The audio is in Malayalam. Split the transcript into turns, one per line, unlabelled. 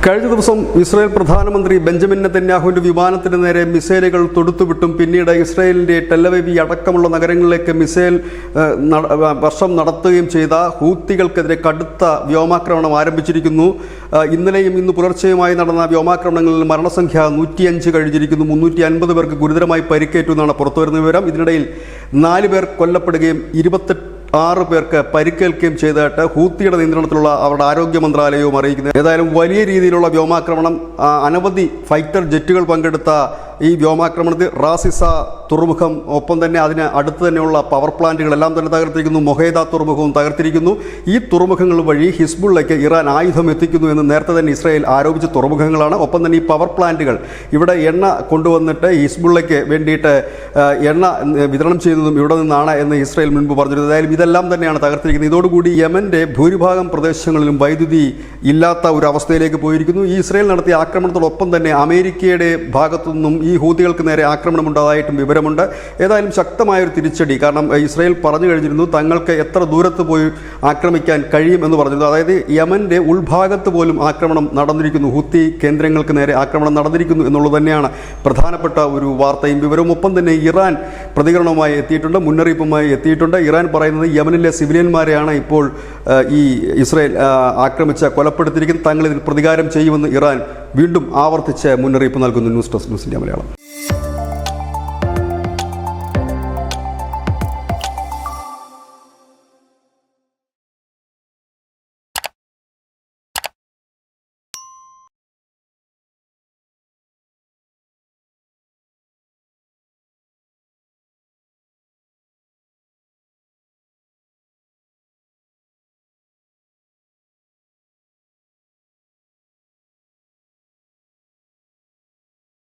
കഴിഞ്ഞ ദിവസം ഇസ്രായേൽ പ്രധാനമന്ത്രി ബെഞ്ചമിൻ നെതന്യാഹുവിന്റെ വിമാനത്തിന് നേരെ മിസൈലുകൾ തൊടുത്തുവിട്ടും പിന്നീട് ഇസ്രായേലിന്റെ ടെലവീവ് അടക്കമുള്ള നഗരങ്ങളിലേക്ക് മിസൈൽ വർഷം നടത്തുകയും ചെയ്ത ഹൂത്തികൾക്കെതിരെ കടുത്ത വ്യോമാക്രമണം ആരംഭിച്ചിരിക്കുന്നു. ഇന്നലെയും ഇന്ന് പുലർച്ചെയുമായി നടന്ന വ്യോമാക്രമണങ്ങളിൽ മരണസംഖ്യ 105 കഴിഞ്ഞിരിക്കുന്നു. 350 പേർക്ക് ഗുരുതരമായി പരിക്കേറ്റു എന്നാണ് പുറത്തുവരുന്ന വിവരം. ഇതിനിടയിൽ 4 പേർ കൊല്ലപ്പെടുകയും 26 പേർക്ക് പരിക്കേൽക്കുകയും ചെയ്തതായിട്ട് ഹൂത്തിയുടെ നിയന്ത്രണത്തിലുള്ള അവരുടെ ആരോഗ്യ മന്ത്രാലയവും അറിയിക്കുന്നത്. ഏതായാലും വലിയ രീതിയിലുള്ള വ്യോമാക്രമണം, അനവധി ഫൈറ്റർ ജെറ്റുകൾ പങ്കെടുത്ത ഈ വ്യോമാക്രമണത്തിൽ റാസിസ തുറമുഖം, ഒപ്പം തന്നെ അതിന് അടുത്ത് തന്നെയുള്ള പവർ പ്ലാന്റുകളെല്ലാം തന്നെ തകർത്തിരിക്കുന്നു. മൊഹേദ തുറമുഖവും തകർത്തിരിക്കുന്നു. ഈ തുറമുഖങ്ങൾ വഴി ഹിസ്ബുള്ളയ്ക്ക് ഇറാൻ ആയുധം എത്തിക്കുന്നു എന്ന് നേരത്തെ തന്നെ ഇസ്രായേൽ ആരോപിച്ച തുറമുഖങ്ങളാണ്. ഒപ്പം തന്നെ ഈ പവർ പ്ലാന്റുകൾ ഇവിടെ എണ്ണ കൊണ്ടുവന്നിട്ട് ഹിസ്ബുള്ളയ്ക്ക് വേണ്ടിയിട്ട് എണ്ണ വിതരണം ചെയ്യുന്നതും ഇവിടെ നിന്നാണ് എന്ന് ഇസ്രായേൽ മുൻപ് പറഞ്ഞിരുന്നത്. ഏതായാലും ഇതെല്ലാം തന്നെയാണ് തകർത്തിരിക്കുന്നത്. ഇതോടുകൂടി യമന്റെ ഭൂരിഭാഗം പ്രദേശങ്ങളിലും വൈദ്യുതി ഇല്ലാത്ത ഒരു അവസ്ഥയിലേക്ക് പോയിരിക്കുന്നു. ഈ ഇസ്രായേൽ നടത്തിയ ആക്രമണത്തോടൊപ്പം തന്നെ അമേരിക്കയുടെ ഭാഗത്തുനിന്നും ഈ ഹൂതികൾക്ക് നേരെ ആക്രമണമുണ്ടായതായിട്ടും വിവരമുണ്ട്. ഏതായാലും ശക്തമായൊരു തിരിച്ചടി. കാരണം ഇസ്രായേൽ പറഞ്ഞു കഴിഞ്ഞിരുന്നു തങ്ങൾക്ക് എത്ര ദൂരത്ത് പോയി ആക്രമിക്കാൻ കഴിയും എന്ന് പറഞ്ഞിരുന്നു. അതായത് യമന്റെ ഉൾഭാഗത്ത് പോലും ആക്രമണം നടന്നിരിക്കുന്നു, ഹൂത്തി കേന്ദ്രങ്ങൾക്ക് നേരെ ആക്രമണം നടന്നിരിക്കുന്നു എന്നുള്ളത് തന്നെയാണ് പ്രധാനപ്പെട്ട ഒരു വാർത്തയും വിവരവും. ഒപ്പം തന്നെ ഇറാൻ പ്രതികരണവുമായി എത്തിയിട്ടുണ്ട്, മുന്നറിയിപ്പുമായി എത്തിയിട്ടുണ്ട്. ഇറാൻ പറയുന്നത് യമനിലെ സിവിലിയന്മാരെയാണ് ഇപ്പോൾ ഈ ഇസ്രായേൽ കൊലപ്പെടുത്തിയിരിക്കുന്നത്. തങ്ങൾ ഇതിന് പ്രതികാരം ചെയ്യുമെന്ന് ഇറാൻ വീണ്ടും ആവർത്തിച്ച് മുന്നറിയിപ്പ് നൽകുന്നു. News desk news India Malayalam.